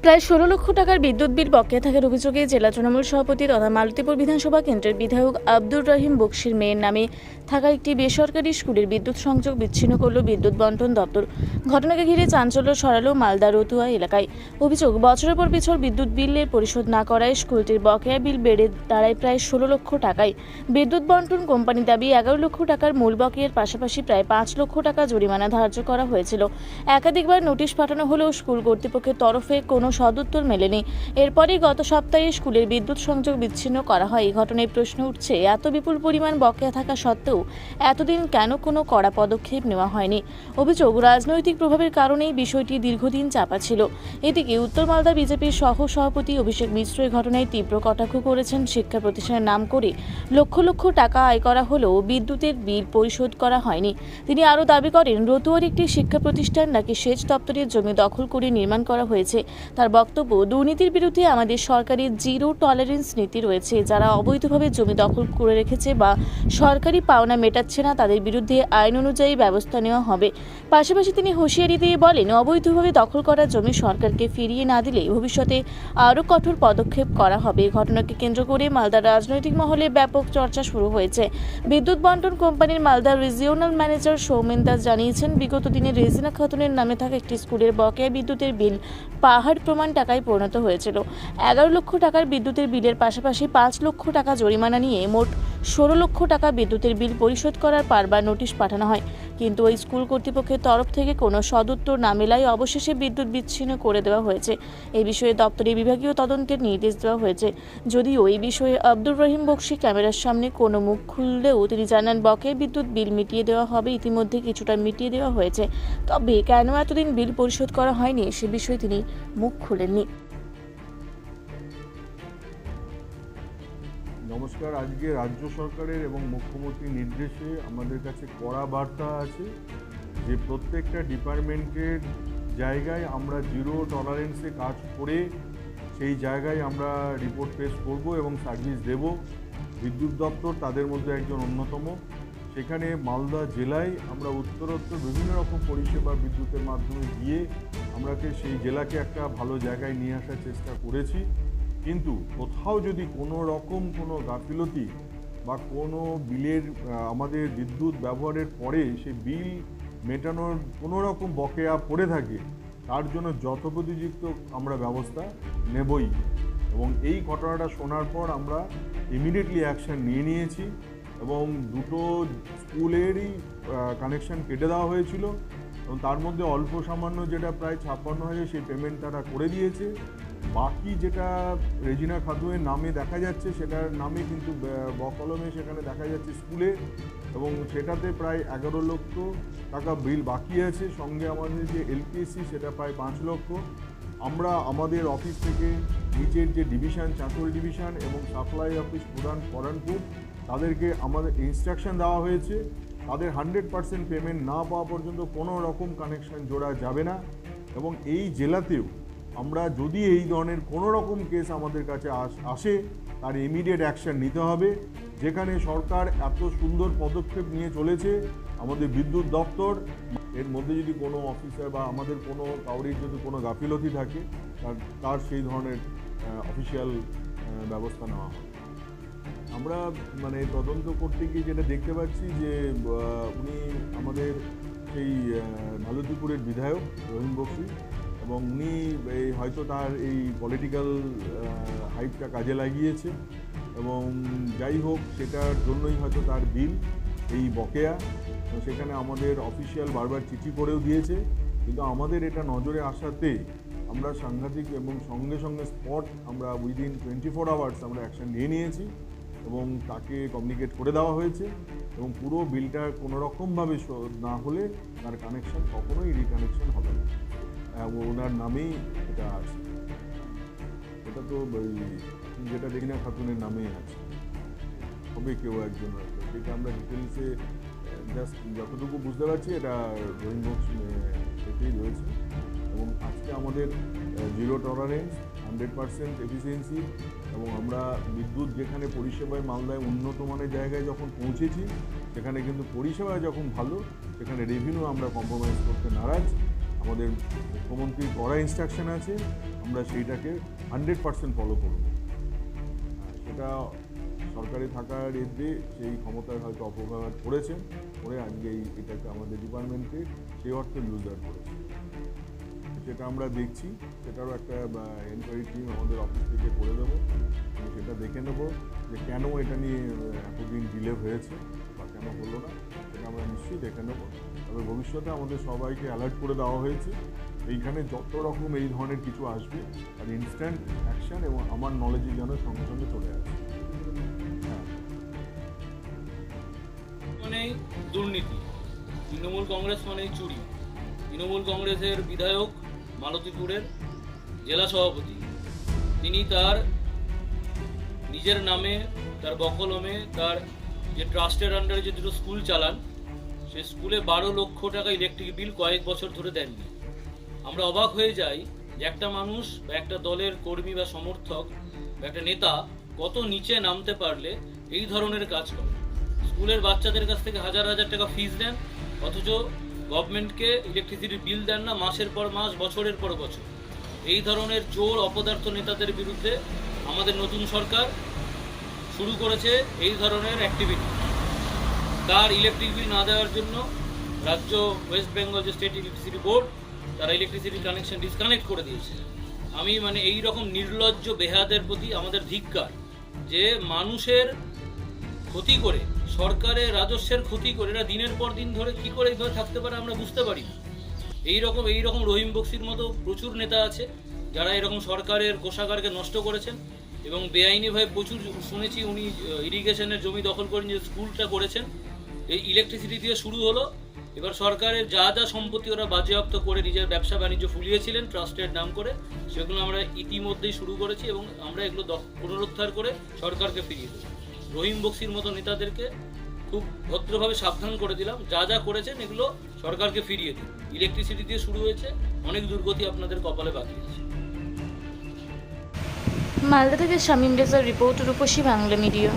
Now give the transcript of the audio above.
প্রায় ১৬ লক্ষ টাকার বিদ্যুৎ বিল বকেয়া থাকার অভিযোগে জেলা তৃণমূল সভাপতি তথা মালতীপুর বিধানসভা কেন্দ্রের বিধায়ক আব্দুর রহিম বক্সির মেয়ের নামে থাকা একটি বেসরকারি স্কুলের বিদ্যুৎ সংযোগ বিচ্ছিন্ন করল বিদ্যুৎ বন্টন দপ্তর। ঘটনাকে ঘিরে চাঞ্চল্য ছড়ালো মালদা রতুয়া এলাকায়। অভিযোগ, বছরের পর বছর বিদ্যুৎ বিলের পরিশোধ না করায় স্কুলটির বকেয়া বিল বেড়ে দাঁড়ায় প্রায় ১৬ লক্ষ টাকায়। বিদ্যুৎ বন্টন কোম্পানি দাবি ১১ লক্ষ টাকার মূল বকেয়ার পাশাপাশি প্রায় ৫ লক্ষ টাকা জরিমানা ধার্য করা হয়েছিল। একাধিকবার নোটিশ পাঠানো হলেও স্কুল কর্তৃপক্ষের তরফে কোনো সদুত্তর মেলেনি। এরপরই গত সপ্তাহে স্কুলের বিদ্যুৎ সংযোগ বিচ্ছিন্ন করা হয়। এই ঘটনায় প্রশ্ন উঠছে, এত বিপুল পরিমাণ বকেয়া থাকা সত্ত্বেও এতদিন কেন কোনো কড়া পদক্ষেপ নেওয়া হয়নি। অভিযোগ, রাজনৈতিক প্রভাবের কারণেই বিষয়টি দীর্ঘদিন চাপা ছিল। এদিকে উত্তর মালদা বিজেপির সহ সভাপতি অভিষেক মিশ্র এই ঘটনায় তীব্র কটাক্ষ করেছেন। শিক্ষা প্রতিষ্ঠানের নাম করে লক্ষ লক্ষ টাকা আয় করা হলেও বিদ্যুতের বিল পরিশোধ করা হয়নি। তিনি আরও দাবি করেন, রতুয়ার একটি শিক্ষা প্রতিষ্ঠান নাকি সেচ দপ্তরের জমি দখল করে নির্মাণ করা হয়েছে। তার বক্তব্য, দুর্নীতির বিরুদ্ধে আমাদের সরকারের জিরো টলারেন্স নীতি রয়েছে। যারা অবৈধভাবে জমি দখল করে রেখেছে বা সরকারি পাওনা মেটাচ্ছে না, তাদের বিরুদ্ধে আইন অনুযায়ী ব্যবস্থা নেওয়া হবে। পাশাপাশি তিনি হুঁশিয়ারি দিয়ে বলেন, অবৈধভাবে দখল করা জমি সরকারকে ফিরিয়ে না দিলে ভবিষ্যতে আরও কঠোর পদক্ষেপ করা হবে। ঘটনাকে কেন্দ্র করে মালদার রাজনৈতিক মহলে ব্যাপক চর্চা শুরু হয়েছে। বিদ্যুৎ বন্টন কোম্পানির মালদার রিজিওনাল ম্যানেজার সৌমেন দাস জানিয়েছেন, বিগত দিনে রেজিনা খাতুনের নামে থাকা একটি স্কুলের বকেয়া বিদ্যুতের বিল পাহাড় প্রমাণ টাকায় পরিণত হয়েছিল। ১১ লক্ষ টাকার বিদ্যুতের বিলের পাশাপাশি ৫ লক্ষ টাকা জরিমানা নিয়ে মোট ১৬ লক্ষ টাকা বিদ্যুতের বিল পরিশোধ করার বারবার নোটিশ পাঠানো হয়। কিন্তু ওই স্কুল কর্তৃপক্ষের তরফ থেকে কোনো সদুত্তর না মেলায় অবশেষে বিদ্যুৎ বিচ্ছিন্ন করে দেওয়া হয়েছে। এই বিষয়ে দপ্তরে বিভাগীয় তদন্তের নির্দেশ দেওয়া হয়েছে। যদিও এই বিষয়ে আব্দুর রহিম বক্সি ক্যামেরার সামনে কোনো মুখ খুললেও তিনি জানান, বকেয়া বিদ্যুৎ বিল মিটিয়ে দেওয়া হবে। ইতিমধ্যে কিছুটা মিটিয়ে দেওয়া হয়েছে, তবে কেন এতদিন বিল পরিশোধ করা হয়নি সে বিষয়ে তিনি মুখ খুলেননি। নমস্কার। আজকে রাজ্য সরকারের এবং মুখ্যমন্ত্রীর নির্দেশে আমাদের কাছে কড়া বার্তা আছে যে প্রত্যেকটা ডিপার্টমেন্টের জায়গায় আমরা জিরো টলারেন্সে কাজ করে সেই জায়গায় আমরা রিপোর্ট পেশ করব এবং সার্ভিস দেব। বিদ্যুৎ দপ্তর তাদের মধ্যে একজন অন্যতম। সেখানে মালদা জেলায় আমরা উত্তরোত্তর বিভিন্ন রকম পরিষেবা বিদ্যুতের মাধ্যমে দিয়ে আমরাকে সেই জেলাকে একটা ভালো জায়গায় নিয়ে আসার চেষ্টা করেছি। কিন্তু কোথাও যদি কোনো রকম কোনো গাফিলতি বা কোনো বিলের আমাদের বিদ্যুৎ ব্যবহারের পরে সেই বিল মেটানোর কোনো রকম বকেয়া পড়ে থাকে, তার জন্য যথোপযুক্ত আমরা ব্যবস্থা নেবই। এবং এই ঘটনাটা শোনার পর আমরা ইমিডিয়েটলি অ্যাকশন নিয়েছি এবং দুটো স্কুলেরই কানেকশন কেটে দেওয়া হয়েছিল এবং তার মধ্যে অল্প সামান্য যেটা প্রায় ৫৬,০০০ সেই পেমেন্ট তারা করে দিয়েছে। বাকি যেটা রেজিনা খাতুনের নামে দেখা যাচ্ছে সেটার নামে কিন্তু বকলমে সেখানে দেখা যাচ্ছে স্কুলে, এবং সেটাতে প্রায় ১১ লক্ষ টাকা বিল বাকি আছে। সঙ্গে আমাদের যে এলপিএসসি সেটা প্রায় ৫ লক্ষ। আমরা আমাদের অফিস থেকে নিচের যে ডিভিশন, চাঁচল ডিভিশন এবং সাপ্লাই অফিস প্রধান পরানপুর, তাদেরকে আমাদের ইনস্ট্রাকশন দেওয়া হয়েছে তাদের 100% পেমেন্ট না পাওয়া পর্যন্ত কোনো রকম কানেকশন জোড়া যাবে না। এবং এই জেলাতেও আমরা যদি এই ধরনের কোনো রকম কেস আমাদের কাছে আসে, তার ইমিডিয়েট অ্যাকশন নিতে হবে। যেখানে সরকার এত সুন্দর পদক্ষেপ নিয়ে চলেছে, আমাদের বিদ্যুৎ দপ্তর, এর মধ্যে যদি কোনো অফিসার বা আমাদের কোনো কাউরির যদি কোনো গাফিলতি থাকে, তার সেই ধরনের অফিসিয়াল ব্যবস্থা নেওয়া হয়। আমরা তদন্ত করতে গিয়ে যেটা দেখতে পাচ্ছি যে উনি আমাদের সেই মালতীপুরের বিধায়ক রহিম বক্সি, এবং উনি হয়তো তার এই পলিটিক্যাল হাইপটা কাজে লাগিয়েছে এবং যাই হোক সেটার জন্যই হয়তো তার বিল এই বকেয়া। সেখানে আমাদের অফিসিয়াল বারবার চিঠি করেও দিয়েছে, কিন্তু আমাদের এটা নজরে আসাতে আমরা সাংঘাতিক এবং সঙ্গে সঙ্গে স্পট আমরা উইদিন 24 আওয়ার্স আমরা অ্যাকশন নিয়েছি এবং তাকে কমিউনিকেট করে দেওয়া হয়েছে এবং পুরো বিলটা কোনো রকমভাবে না হলে তার কানেকশন কখনোই রিকানেকশন হবে না। ওনার নামেই এটা আছে, এটা তো যেটা রেজিনা খাতুনের নামেই আছে, হবে কেউ একজন হয়তো, সেটা আমরা ডিটেলসে জাস্ট যতটুকু বুঝতে পারছি এটা রহিম বক্স সেটাই রয়েছে। এবং আজকে আমাদের জিরো টলারেন্স, 100% এফিসিয়েন্সি, এবং আমরা বিদ্যুৎ যেখানে পরিষেবায় মালদায় উন্নত মানের জায়গায় যখন পৌঁছেছি, সেখানে কিন্তু পরিষেবায় যখন ভালো, সেখানে রেভিনিউ আমরা কম্প্রোমাইজ করতে নারাজ। আমাদের মুখ্যমন্ত্রীর কড়া ইনস্ট্রাকশন আছে, আমরা সেইটাকে 100% ফলো করব। সেটা সরকারি থাকার এতে সেই ক্ষমতার হয়তো অপব্যবহার করেছেন, করে আজকে এটাকে আমাদের ডিপার্টমেন্টে সেই অর্থে লুজার করেছে। সেটা আমরা দেখছি, সেটারও একটা এনকোয়ারি টিম আমাদের অফিস থেকে করে দেবো। আমি সেটা দেখে নেব যে কেন এটা নিয়ে এতদিন ডিলে হয়েছে বা কেন হলো না, সেটা আমরা নিশ্চয়ই দেখে নেব। তবে ভবিষ্যতে আমাদের সবাইকে অ্যালার্ট করে দেওয়া হয়েছে, এইখানে যত রকম এই ধরনের কিছু আসবে আর ইনস্ট্যান্ট অ্যাকশন এবং আমার নলেজে যেন সঙ্গে সঙ্গে চলে আসে। হ্যাঁ, মানেই দুর্নীতি, তৃণমূল কংগ্রেস মানেই চুরি। তৃণমূল কংগ্রেসের বিধায়ক মালতীপুরের জেলা সভাপতি, তিনি তার নিজের নামে, তার বকলমে, তার যে ট্রাস্টের আন্ডারে যে দুটো স্কুল চালান, সে স্কুলে 12 লক্ষ টাকা ইলেকট্রিক বিল কয়েক বছর ধরে দেননি। আমরা অবাক হয়ে যাই যে একটা মানুষ বা একটা দলের কর্মী বা সমর্থক বা একটা নেতা কত নিচে নামতে পারলে এই ধরনের কাজ করে। স্কুলের বাচ্চাদের কাছ থেকে হাজার হাজার টাকা ফিস দেন, অথচ গভর্নমেন্টকে ইলেকট্রিসিটির বিল দেন না মাসের পর মাস, বছরের পর বছর। এই ধরনের চোর অপদার্থ নেতাদের বিরুদ্ধে আমাদের নতুন সরকার শুরু করেছে এই ধরনের অ্যাক্টিভিটি। তার ইলেকট্রিক বিল না দেওয়ার জন্য রাজ্য ওয়েস্ট বেঙ্গল যে স্টেট ইলেকট্রিসিটি বোর্ড, তারা ইলেকট্রিসিটি কানেকশন ডিসকানেক্ট করে দিয়েছে। আমি এই রকম নির্লজ্জ বেহাদের প্রতি আমাদের ধিক্কার, যে মানুষের ক্ষতি করে, সরকারের রাজস্বের ক্ষতি করে এরা দিনের পর দিন ধরে কি করে এইভাবে থাকতে পারে আমরা বুঝতে পারি না। এই রকম রহিম বক্সির মতো প্রচুর নেতা আছে যারা এরকম সরকারের কোষাগারকে নষ্ট করেছেন এবং বেআইনিভাবে প্রচুর শুনেছি উনি ইরিগেশনের জমি দখল করে যে স্কুলটা করেছেন। এই ইলেকট্রিসিটি দিয়ে শুরু হলো, এবার সরকারের যা যা সম্পত্তি ওরা বাজেয়াপ্ত করে নিজের ব্যবসা বাণিজ্য ফুলিয়েছিলেন ট্রাস্টের নাম করে, সেগুলো আমরা ইতিমধ্যেই শুরু করেছি এবং আমরা এগুলো পুনরুদ্ধার করে সরকারকে ফিরিয়ে দেবো। রহিম বক্সির মতো নেতাদেরকে খুব ভদ্রভাবে সাবধান করে দিলাম, যা যা করেছেন এগুলো সরকারকে ফিরিয়ে দিন। ইলেকট্রিসিটি দিয়ে শুরু হয়েছে, অনেক দুর্গতি আপনাদের কপালে বাকি আছে। মালদা থেকে শামীম রেজার রিপোর্ট, রূপসী বাংলা মিডিয়া।